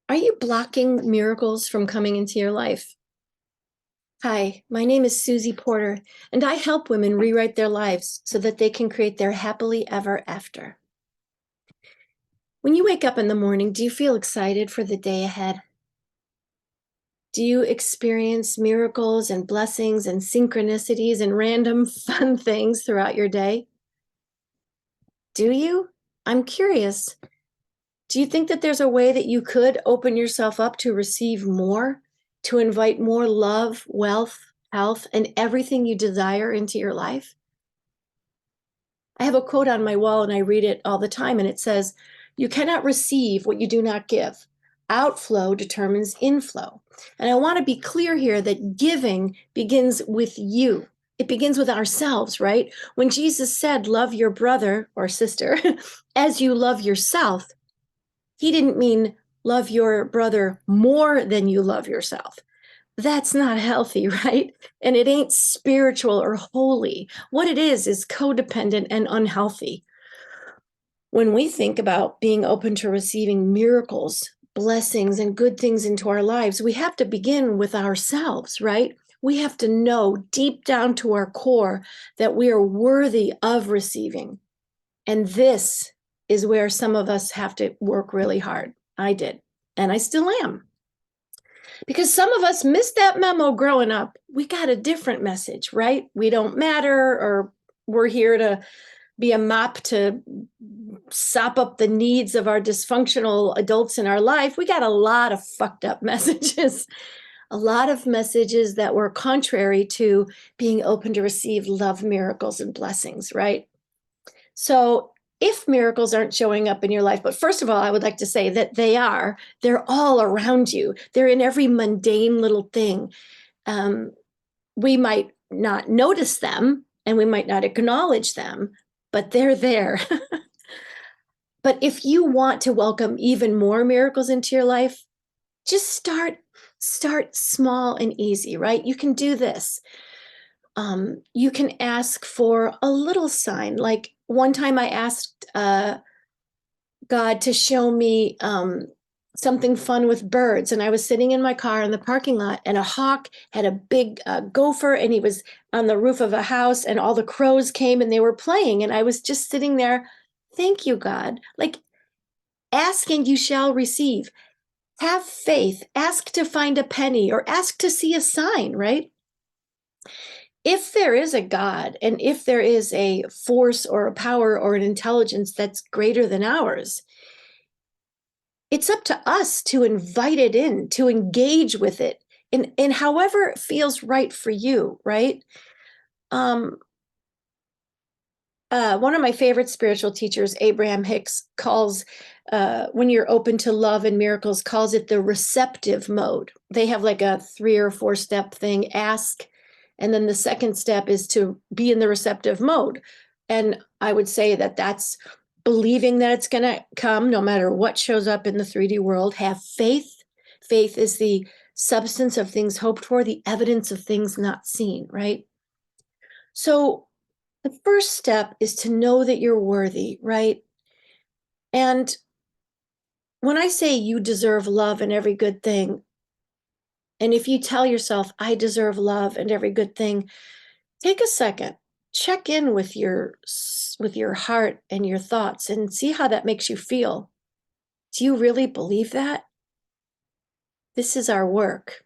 Are you blocking miracles from coming into your life? Hi, my name is Susie Porter, and I help women rewrite their lives so that they can create their happily ever after. When you wake up in the morning, do you feel excited for the day ahead? Do you experience miracles and blessings and synchronicities and random fun things throughout your day? Do you? I'm curious. Do you think that there's a way that you could open yourself up to receive more, to invite more love, wealth, health, and everything you desire into your life? I have a quote on my wall and I read it all the time, and it says, "You cannot receive what you do not give. Outflow determines inflow." And I want to be clear here that giving begins with you. It begins with ourselves, right? When Jesus said, "Love your brother or sister as you love yourself," he didn't mean love your brother more than you love yourself. That's not healthy, right? And it ain't spiritual or holy. What it is codependent and unhealthy. When we think about being open to receiving miracles, blessings, and good things into our lives, we have to begin with ourselves, right? We have to know deep down to our core that we are worthy of receiving. And this is where some of us have to work really hard. I did, and I still am. Because some of us missed that memo growing up. We got a different message, right? We don't matter, or we're here to be a mop to sop up the needs of our dysfunctional adults in our life. We got a lot of fucked up messages, a lot of messages that were contrary to being open to receive love, miracles, and blessings, right? So if miracles aren't showing up in your life, but first of all, I would like to say that they're all around you. They're in every mundane little thing. We might not notice them and we might not acknowledge them, but they're there. But if you want to welcome even more miracles into your life, just start small and easy, right? You can do this. You can ask for a little sign. Like one time I asked God to show me something fun with birds. And I was sitting in my car in the parking lot, and a hawk had a big gopher, and he was on the roof of a house, and all the crows came and they were playing. And I was just sitting there, thank you, God. Like, asking, you shall receive. Have faith. Ask to find a penny or ask to see a sign, right? If there is a God and if there is a force or a power or an intelligence that's greater than ours, it's up to us to invite it in, to engage with it in however it feels right for you, right? Um, one of my favorite spiritual teachers, Abraham Hicks, calls when you're open to love and miracles, calls it the receptive mode. They have like a 3 or 4 step thing: ask, and then the second step is to be in the receptive mode. And I would say that that's believing that it's going to come no matter what shows up in the 3D world. Have faith. Faith is the substance of things hoped for, the evidence of things not seen, right? So the first step is to know that you're worthy, right? And when I say you deserve love and every good thing, and if you tell yourself, I deserve love and every good thing, take a second, check in with your heart and your thoughts and see how that makes you feel. Do you really believe that? This is our work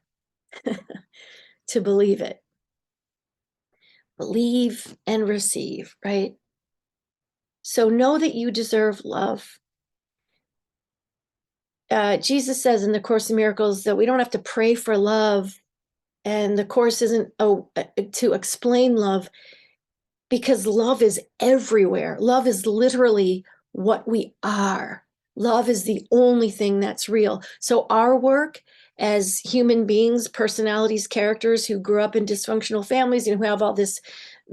to believe it. Believe and receive, right? So know that you deserve love. Jesus says in the Course in Miracles that we don't have to pray for love, and the Course isn't to explain love, because love is everywhere. Love is literally what we are. Love is the only thing that's real. So our work as human beings, personalities, characters who grew up in dysfunctional families and who have all this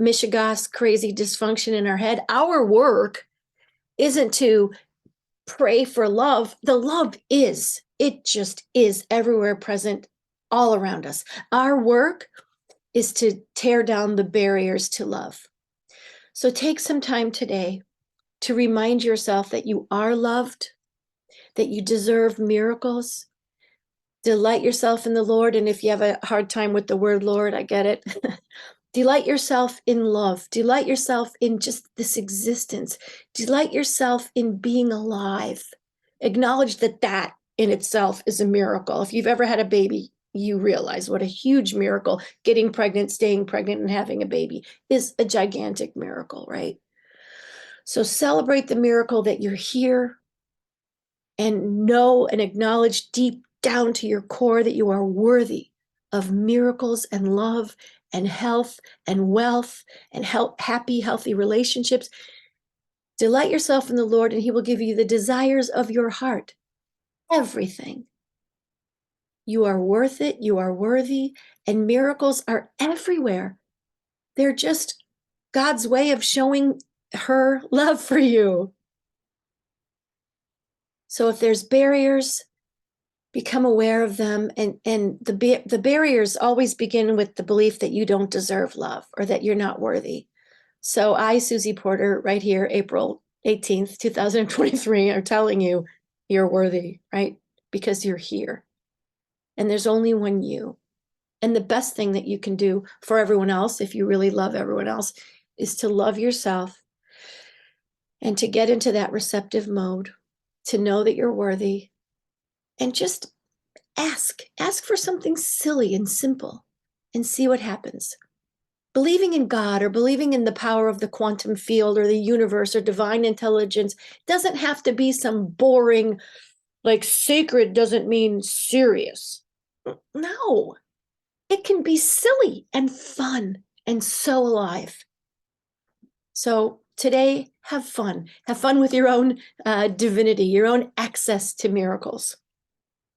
mishigas, crazy dysfunction in our head, our work isn't to pray for love. The love is, it just is everywhere present, all around us. Our work is to tear down the barriers to love. So take some time today to remind yourself that you are loved, that you deserve miracles, Delight yourself in the Lord. And if you have a hard time with the word Lord, I get it. Delight yourself in love. Delight yourself in just this existence. Delight yourself in being alive. Acknowledge that that in itself is a miracle. If you've ever had a baby, you realize what a huge miracle getting pregnant, staying pregnant, and having a baby is a gigantic miracle, right? So celebrate the miracle that you're here and know and acknowledge deep down to your core that you are worthy of miracles and love and health and wealth and happy, healthy relationships. Delight yourself in the Lord, and He will give you the desires of your heart. Everything. You are worth it. You are worthy. And miracles are everywhere. They're just God's way of showing her love for you. So if there's barriers, become aware of them. And the barriers always begin with the belief that you don't deserve love or that you're not worthy. So I, Susie Porter, right here, April 18th, 2023, are telling you you're worthy, right? Because you're here. And there's only one you. And the best thing that you can do for everyone else, if you really love everyone else, is to love yourself and to get into that receptive mode, to know that you're worthy, and just ask for something silly and simple and see what happens. Believing in God or believing in the power of the quantum field or the universe or divine intelligence doesn't have to be some boring, like sacred doesn't mean serious. No, it can be silly and fun and so alive. So today, have fun. Have fun with your own divinity, your own access to miracles.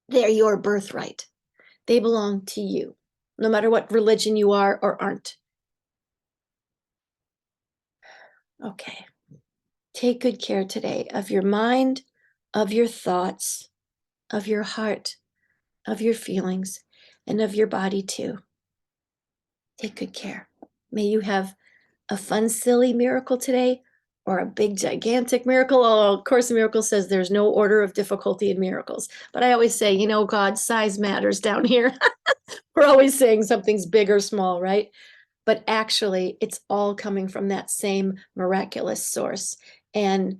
They're your birthright. They belong to you, no matter what religion you are or aren't. Okay. Take good care today of your mind, of your thoughts, of your heart, of your feelings, and of your body too. Take good care. May you have a fun, silly miracle today or a big, gigantic miracle. Oh, Course in Miracles says there's no order of difficulty in miracles. But I always say, God, size matters down here. We're always saying something's big or small, right? But actually, it's all coming from that same miraculous source. And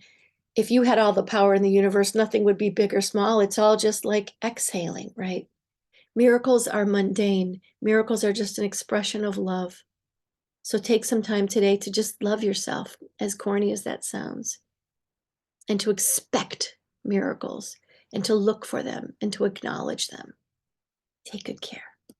if you had all the power in the universe, nothing would be big or small. It's all just like exhaling, right? Miracles are mundane. Miracles are just an expression of love. So take some time today to just love yourself, as corny as that sounds, and to expect miracles and to look for them and to acknowledge them. Take good care.